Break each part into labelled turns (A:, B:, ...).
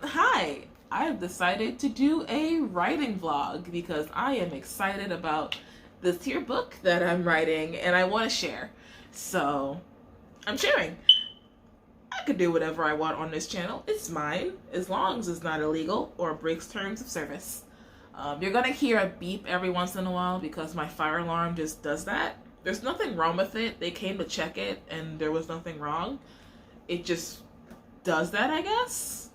A: Hi. I've decided to do a writing vlog because I am excited about this here book that I'm writing and I want to share. So, I'm sharing. I could do whatever I want on this channel. It's mine, as long as it's not illegal or breaks terms of service. You're gonna hear a beep every once in a while because my fire alarm just does that. There's nothing wrong with it. They came to check it and there was nothing wrong. It just does that, I guess.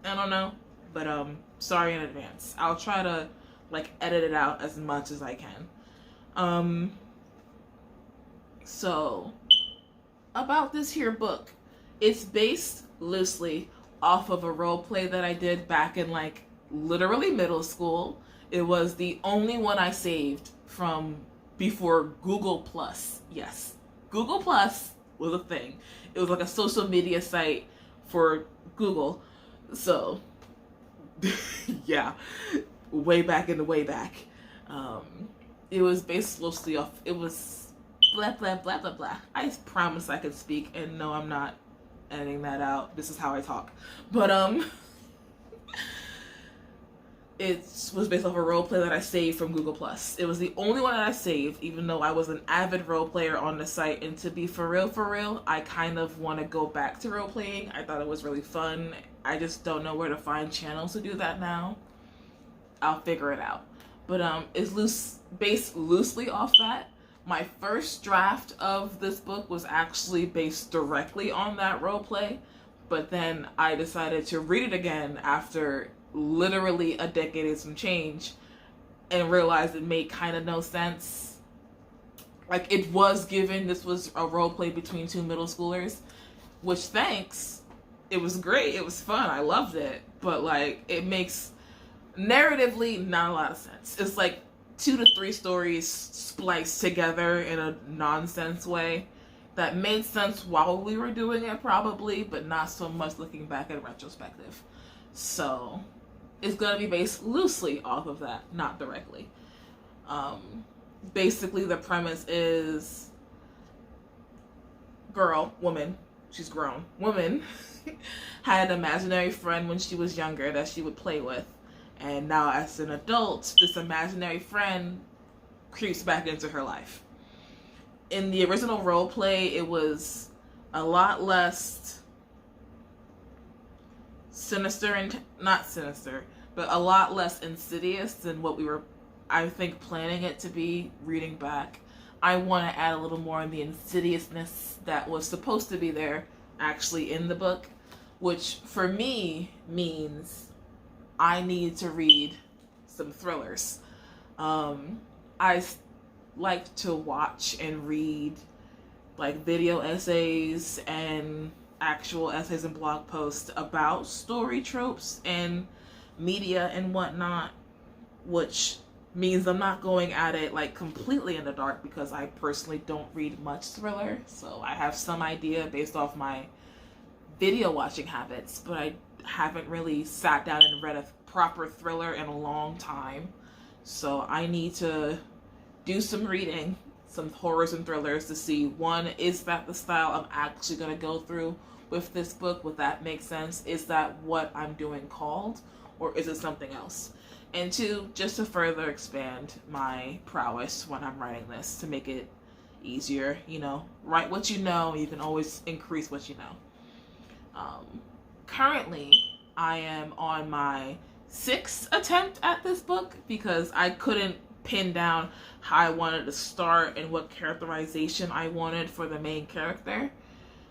A: I don't know, but sorry in advance. I'll try to edit it out as much as I can. So about this here book, it's based loosely off of a role play that I did back in literally middle school. It was the only one I saved from before Google Plus. Yes, Google Plus was a thing. It was like a social media site for Google. So, yeah, way back in the way back. It was based loosely off, it was blah, blah, blah, blah, blah. I promise I could speak, and no, I'm not editing that out. This is how I talk. But, it was based off a role play that I saved from Google Plus. It was the only one that I saved, even though I was an avid role player on the site. And to be for real, I kind of want to go back to role playing. I thought it was really fun. I just don't know where to find channels to do that now. I'll figure it out. But it's based loosely off that. My first draft of this book was actually based directly on that role play. But then I decided to read it again after literally a decade and some change and realized it made kind of no sense. It was given this was a role play between two middle schoolers, which thanks, it was great, it was fun, I loved it, but it makes narratively not a lot of sense. It's 2 to 3 stories spliced together in a nonsense way that made sense while we were doing it probably, but not so much looking back in retrospective. So it's going to be based loosely off of that, not directly. Basically the premise is woman, she's grown, woman had an imaginary friend when she was younger that she would play with. And now as an adult, this imaginary friend creeps back into her life. In the original role play, it was a lot less sinister and not sinister, but a lot less insidious than what we were, I think, planning it to be reading back. I want to add a little more in the insidiousness that was supposed to be there actually in the book, which for me means I need to read some thrillers. I like to watch and read video essays and actual essays and blog posts about story tropes and media and whatnot, which means I'm not going at it completely in the dark because I personally don't read much thriller, so I have some idea based off my video watching habits, but I haven't really sat down and read a proper thriller in a long time. So I need to do some reading, some horrors and thrillers to see, one, is that the style I'm actually going to go through with this book? Would that make sense? Is that what I'm doing called? Or is it something else? And two, just to further expand my prowess when I'm writing this, to make it easier, write what you know, you can always increase what you know. Currently, I am on my 6th attempt at this book because I couldn't pin down how I wanted to start and what characterization I wanted for the main character.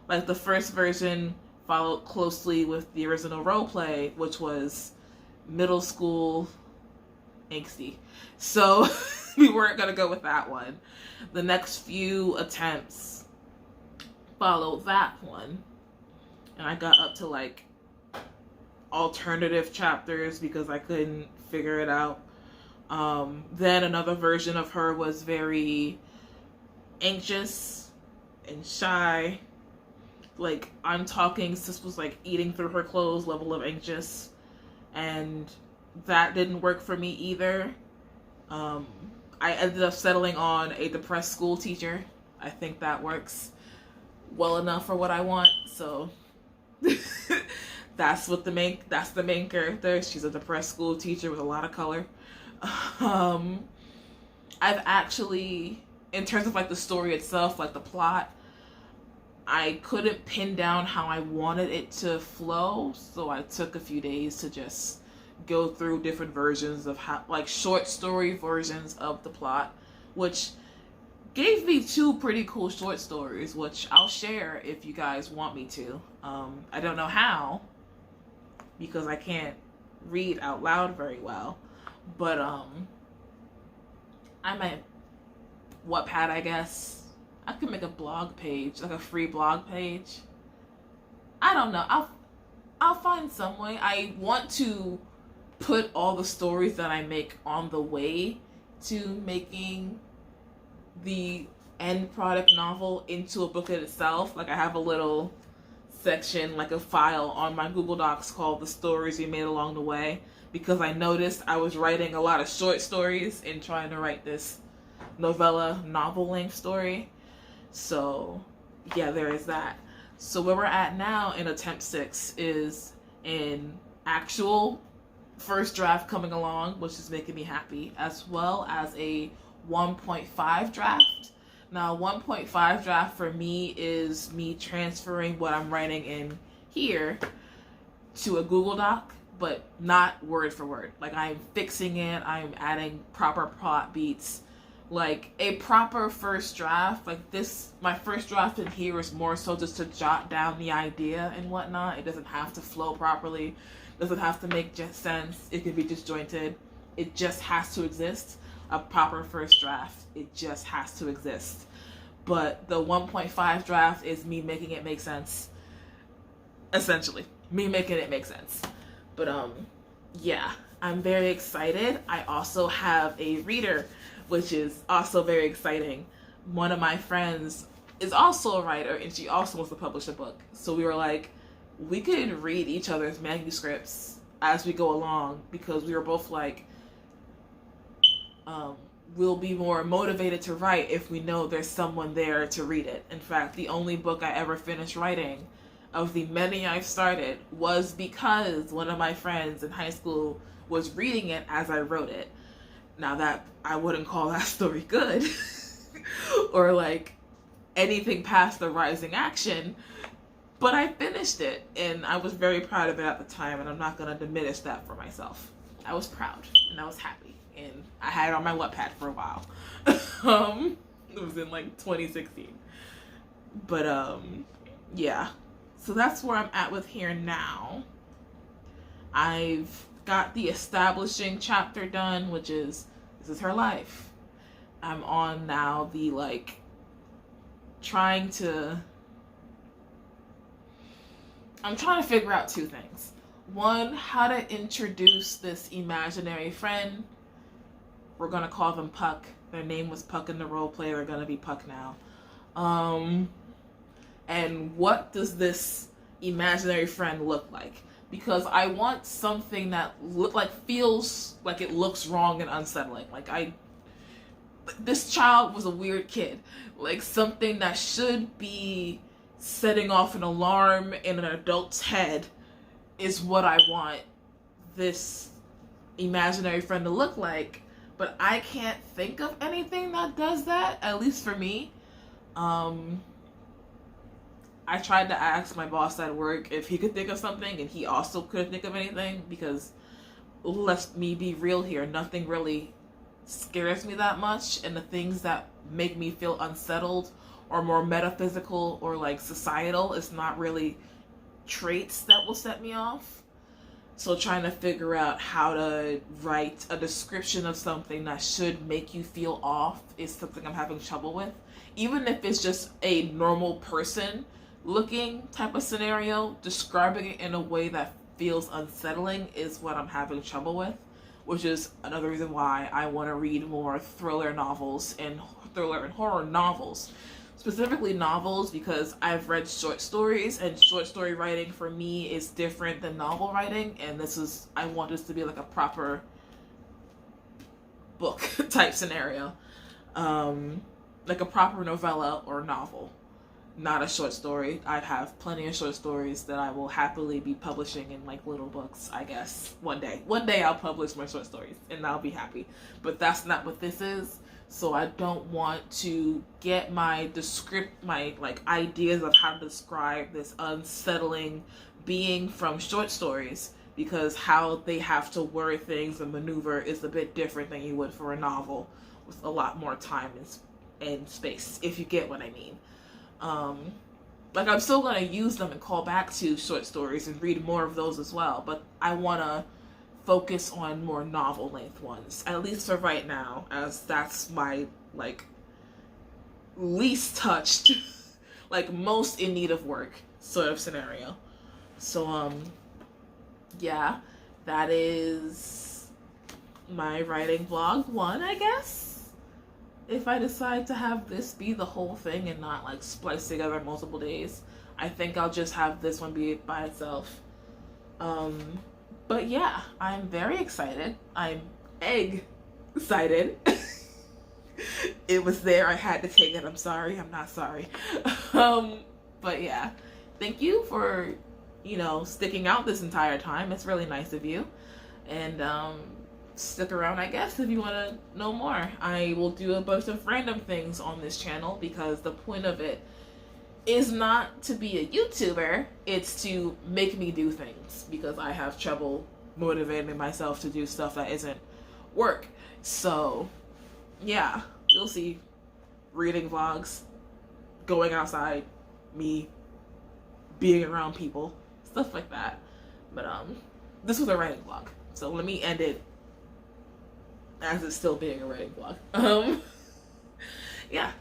A: The first version followed closely with the original roleplay, which was middle school angsty. So we weren't going to go with that one. The next few attempts followed that one. And I got up to alternative chapters because I couldn't figure it out. Then another version of her was very anxious and shy. I'm talking, sis was eating through her clothes level of anxious. And that didn't work for me either. I ended up settling on a depressed school teacher. I think that works well enough for what I want. So That's the main character. She's a depressed school teacher with a lot of color. Um, I've actually, in terms of like the story itself, like the plot, I couldn't pin down how I wanted it to flow, so I took a few days to just go through different versions of how, like short story versions of the plot, which gave me two pretty cool short stories, which I'll share if you guys want me to. I don't know how, because I can't read out loud very well, but I'm at Wattpad, I guess. I could make a blog page, like a free blog page. I don't know. I'll find some way. I want to put all the stories that I make on the way to making the end product novel into a book in itself. Like I have a little section, like a file on my Google Docs called The Stories We Made Along the Way, because I noticed I was writing a lot of short stories and trying to write this novella novel length story. So yeah, there is that. So where we're at now in attempt 6 is an actual first draft coming along, which is making me happy, as well as a 1.5 draft. Now 1.5 draft for me is me transferring what I'm writing in here to a Google Doc, but not word for word. Like I'm fixing it, I'm adding proper plot beats. Like a proper first draft, like this, my first draft in here is more so just to jot down the idea and whatnot. It doesn't have to flow properly, doesn't have to make just sense. It can be disjointed. It just has to exist. A proper first draft, it just has to exist. But the 1.5 draft is me making it make sense. Essentially, me making it make sense. But yeah, I'm very excited. I also have a reader, which is also very exciting. One of my friends is also a writer, and she also wants to publish a book. So we were like, we could read each other's manuscripts as we go along, because we were both like, we'll be more motivated to write if we know there's someone there to read it. In fact, the only book I ever finished writing of the many I've started was because one of my friends in high school was reading it as I wrote it. Now that I wouldn't call that story good or like anything past the rising action, but I finished it and I was very proud of it at the time, and I'm not going to diminish that for myself. I was proud and I was happy, and I had it on my Wattpad for a while. It was in like 2016. But yeah, so that's where I'm at with here now. I've got the establishing chapter done, which is this is her life. I'm on now the like I'm trying to figure out two things. One, how to introduce this imaginary friend. We're gonna call them Puck. Their name was Puck in the role play. They're gonna be Puck now. And what does this imaginary friend look like? Because I want something that feels like it looks wrong and unsettling. This child was a weird kid. Like something that should be setting off an alarm in an adult's head is what I want this imaginary friend to look like. But I can't think of anything that does that, at least for me. I tried to ask my boss at work if he could think of something, and he also couldn't think of anything, because let's me be real here, nothing really scares me that much, and the things that make me feel unsettled or more metaphysical or like societal is not really traits that will set me off. So trying to figure out how to write a description of something that should make you feel off is something I'm having trouble with. Even if it's just a normal person looking type of scenario, describing it in a way that feels unsettling is what I'm having trouble with, which is another reason why I want to read more thriller novels and horror novels. Specifically novels, because I've read short stories, and short story writing for me is different than novel writing, and I want this to be like a proper book type scenario, like a proper novella or novel. not a short story. I have plenty of short stories that I will happily be publishing in like little books, I guess. One day I'll publish my short stories and I'll be happy. But that's not what this is. So I don't want to get my like ideas of how to describe this unsettling being from short stories, because how they have to word things and maneuver is a bit different than you would for a novel with a lot more time and space, if you get what I mean. Like, I'm still gonna use them and call back to short stories and read more of those as well, but I wanna focus on more novel length ones, at least for right now, as that's my like least touched like most in need of work sort of scenario. So yeah, that is my writing vlog 1, I guess. If I decide to have this be the whole thing and not like splice together multiple days, I think I'll just have this one be by itself. But yeah, I'm very excited. I'm excited. It was there. I had to take it. I'm sorry. I'm not sorry. But yeah, thank you for, sticking out this entire time. It's really nice of you. And, stick around, I guess, if you want to know more. I will do a bunch of random things on this channel because the point of it is not to be a YouTuber, it's to make me do things, because I have trouble motivating myself to do stuff that isn't work. So yeah, you'll see reading vlogs, going outside, me being around people, stuff like that. But this was a writing vlog, so let me end it as it's still being a writing vlog. Yeah.